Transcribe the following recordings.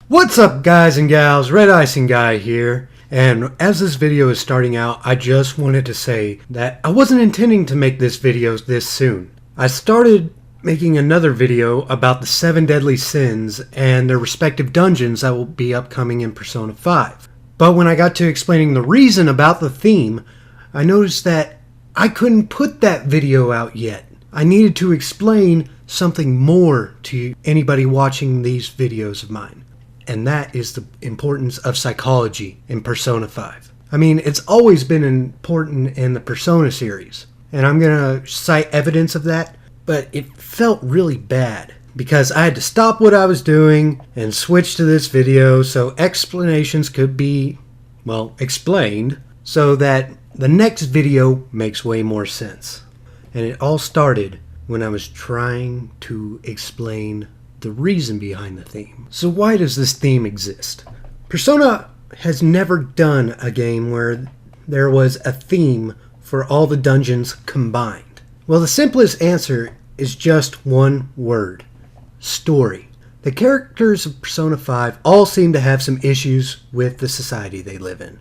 What's up, guys and gals? Red Icing Guy here. And as this video is starting out, I just wanted to say that I wasn't intending to make this video this soon. I started making another video about the 7 deadly sins and their respective dungeons that will be upcoming in Persona 5. But when I got to explaining the reason about the theme, I noticed that I couldn't put that video out yet. I needed to explain something more to anybody watching these videos of mine. And that is the importance of psychology in Persona 5. I mean, it's always been important in the Persona series, and I'm going to cite evidence of that, but it felt really bad because I had to stop what I was doing and switch to this video so explanations could be, well, explained so that the next video makes way more sense. And it all started when I was trying to explain the reason behind the theme. So why does this theme exist? Persona has never done a game where there was a theme for all the dungeons combined. Well, the simplest answer is just one word: story. The characters of Persona 5 all seem to have some issues with the society they live in.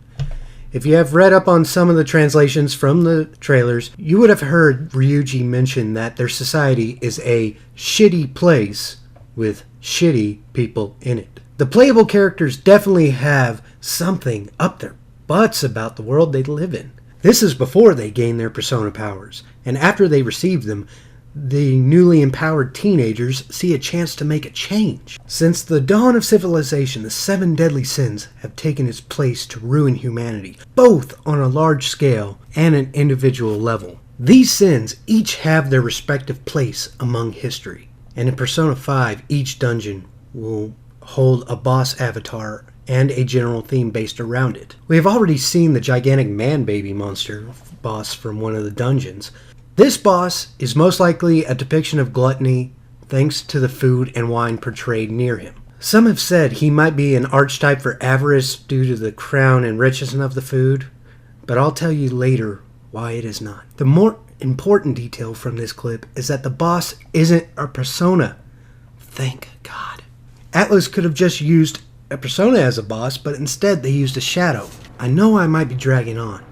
If you have read up on some of the translations from the trailers, you would have heard Ryuji mention that their society is a shitty place with shitty people in it. The playable characters definitely have something up their butts about the world they live in. This is before they gain their persona powers, and after they receive them, the newly empowered teenagers see a chance to make a change. Since the dawn of civilization, the 7 deadly sins have taken its place to ruin humanity, both on a large scale and an individual level. These sins each have their respective place among history. And in Persona 5, each dungeon will hold a boss avatar and a general theme based around it. We have already seen the gigantic man-baby monster boss from one of the dungeons. This boss is most likely a depiction of gluttony thanks to the food and wine portrayed near him. Some have said he might be an archetype for avarice due to the crown and richness of the food, but I'll tell you later why it is not. The more important detail from this clip is that the boss isn't a persona. Thank God. Atlus could have just used a persona as a boss, but instead they used a shadow. I know I might be dragging on,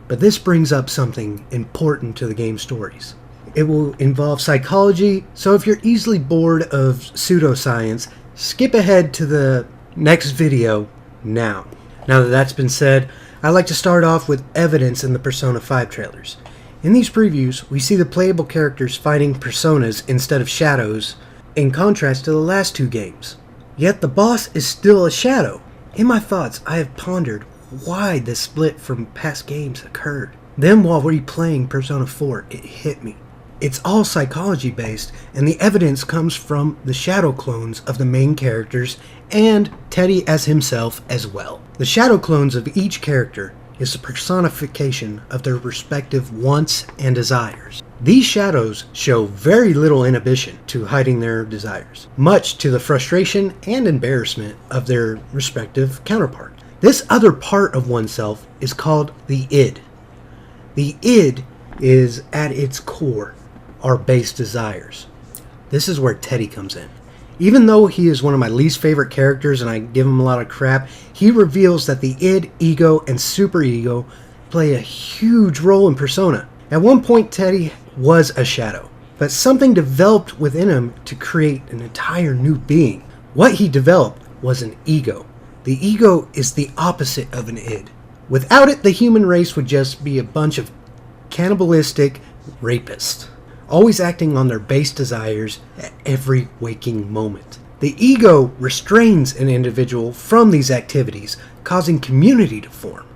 but this brings up something important to the game's stories. It will involve psychology, so if you're easily bored of pseudoscience, skip ahead to the next video now. Now that that's been said, I'd like to start off with evidence in the Persona 5 trailers. In these previews, we see the playable characters fighting personas instead of shadows, in contrast to the last 2 games. Yet the boss is still a shadow. In my thoughts, I have pondered why this split from past games occurred. Then while replaying Persona 4, it hit me. It's all psychology based, and the evidence comes from the shadow clones of the main characters and Teddy as himself as well. The shadow clones of each character is the personification of their respective wants and desires. These shadows show very little inhibition to hiding their desires, much to the frustration and embarrassment of their respective counterpart. This other part of oneself is called the id. The id is, at its core, our base desires. This is where Teddy comes in. Even though he is one of my least favorite characters and I give him a lot of crap, he reveals that the id, ego, and superego play a huge role in Persona. At one point, Teddy was a shadow, but something developed within him to create an entire new being. What he developed was an ego. The ego is the opposite of an id. Without it, the human race would just be a bunch of cannibalistic rapists, always acting on their base desires at every waking moment. The ego restrains an individual from these activities, causing community to form.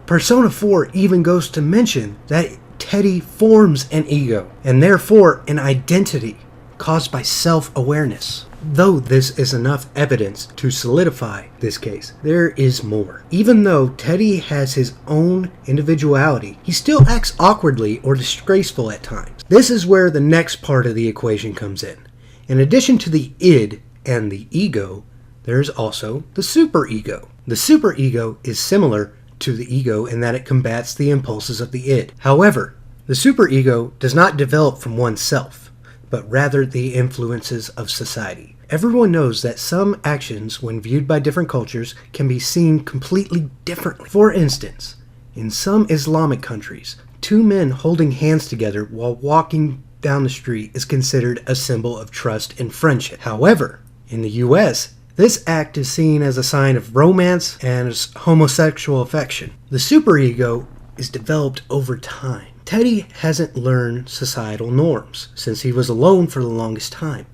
Persona 4 even goes to mention that Teddy forms an ego, and therefore an identity caused by self-awareness. Though this is enough evidence to solidify this case, there is more. Even though Teddy has his own individuality, he still acts awkwardly or disgraceful at times. This is where the next part of the equation comes in. In addition to the id and the ego, there is also the superego. The superego is similar to the ego in that it combats the impulses of the id. However, the superego does not develop from oneself, but rather the influences of society. Everyone knows that some actions, when viewed by different cultures, can be seen completely differently. For instance, in some Islamic countries, two men holding hands together while walking down the street is considered a symbol of trust and friendship. However, in the US, this act is seen as a sign of romance and as homosexual affection. The superego is developed over time. Teddy hasn't learned societal norms since he was alone for the longest time.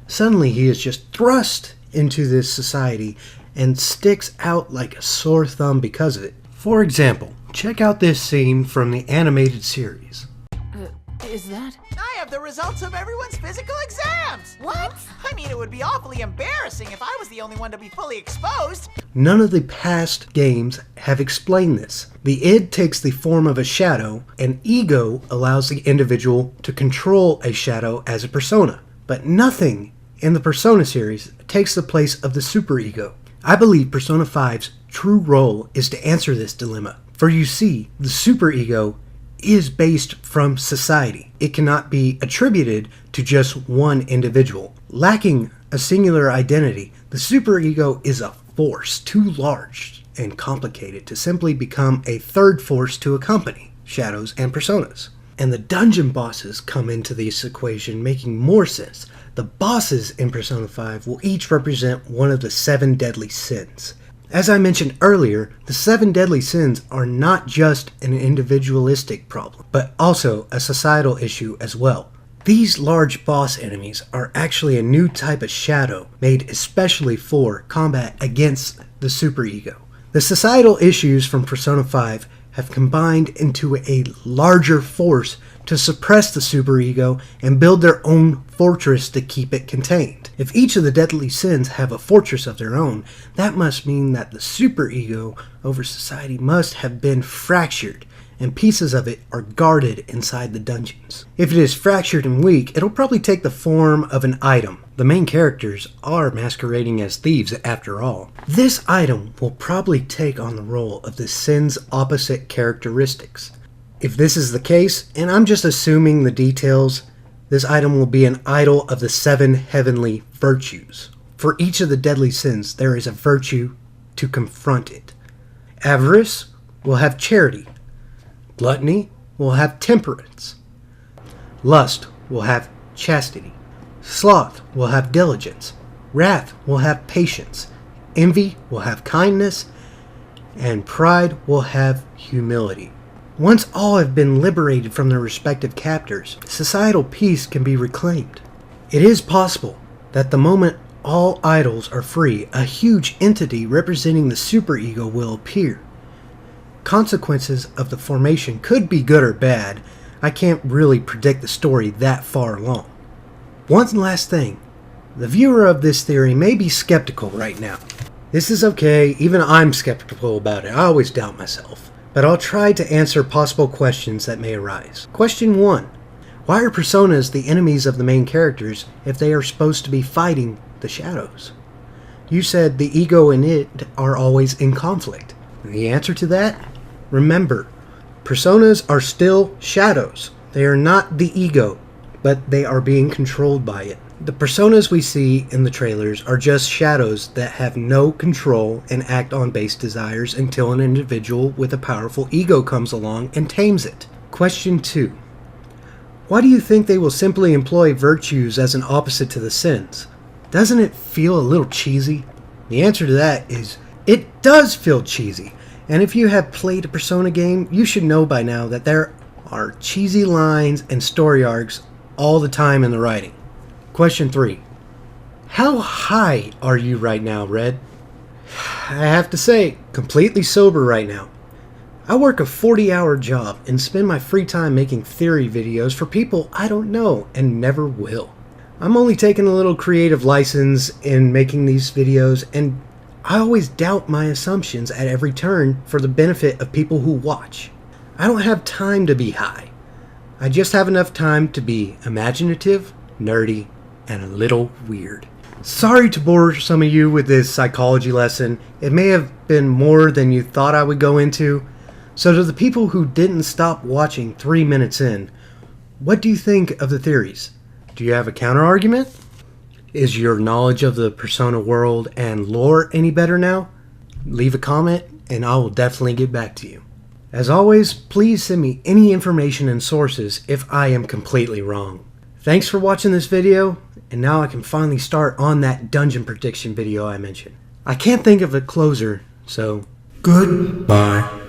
Suddenly he is just thrust into this society and sticks out like a sore thumb because of it. For example, check out this scene from the animated series. Is that? I have the results of everyone's physical exams! What? I mean, it would be awfully embarrassing if I was the only one to be fully exposed. None of the past games have explained this. The id takes the form of a shadow, and ego allows the individual to control a shadow as a persona. But nothing in the Persona series takes the place of the superego. I believe Persona 5's true role is to answer this dilemma. For you see, the superego is based from society. It cannot be attributed to just one individual. Lacking a singular identity, the superego is a force too large and complicated to simply become a third force to accompany shadows and personas. And the dungeon bosses come into this equation, making more sense. The bosses in Persona 5 will each represent one of the 7 deadly sins. As I mentioned earlier, the 7 deadly sins are not just an individualistic problem, but also a societal issue as well. These large boss enemies are actually a new type of shadow made especially for combat against the superego. The societal issues from Persona 5 have combined into a larger force to suppress the superego and build their own fortress to keep it contained. If each of the deadly sins have a fortress of their own, that must mean that the superego over society must have been fractured, and pieces of it are guarded inside the dungeons. If it is fractured and weak, it'll probably take the form of an item. The main characters are masquerading as thieves after all. This item will probably take on the role of the sin's opposite characteristics. If this is the case, and I'm just assuming the details, this item will be an idol of the 7 heavenly virtues. For each of the deadly sins, there is a virtue to confront it. Avarice will have charity. Gluttony will have temperance. Lust will have chastity. Sloth will have diligence. Wrath will have patience. Envy will have kindness. And pride will have humility. Once all have been liberated from their respective captors, societal peace can be reclaimed. It is possible that the moment all idols are free, a huge entity representing the superego will appear. Consequences of the formation could be good or bad. I can't really predict the story that far along. One last thing. The viewer of this theory may be skeptical right now. This is okay, even I'm skeptical about it. I always doubt myself. But I'll try to answer possible questions that may arise. Question 1. Why are personas the enemies of the main characters if they are supposed to be fighting the shadows? You said the ego and it are always in conflict. The answer to that? Remember, personas are still shadows. They are not the ego, but they are being controlled by it. The personas we see in the trailers are just shadows that have no control and act on base desires until an individual with a powerful ego comes along and tames it. Question 2. Why do you think they will simply employ virtues as an opposite to the sins? Doesn't it feel a little cheesy? The answer to that is, it does feel cheesy. And if you have played a Persona game, you should know by now that there are cheesy lines and story arcs all the time in the writing. Question 3. How high are you right now, Red? I have to say, completely sober right now. I work a 40-hour job and spend my free time making theory videos for people I don't know and never will. I'm only taking a little creative license in making these videos, and I always doubt my assumptions at every turn for the benefit of people who watch. I don't have time to be high. I just have enough time to be imaginative, nerdy, and a little weird. Sorry to bore some of you with this psychology lesson. It may have been more than you thought I would go into. So to the people who didn't stop watching 3 minutes in, what do you think of the theories? Do you have a counter argument? Is your knowledge of the Persona world and lore any better now? Leave a comment and I will definitely get back to you. As always, please send me any information and sources if I am completely wrong. Thanks for watching this video, and now I can finally start on that dungeon prediction video I mentioned. I can't think of a closer, so goodbye.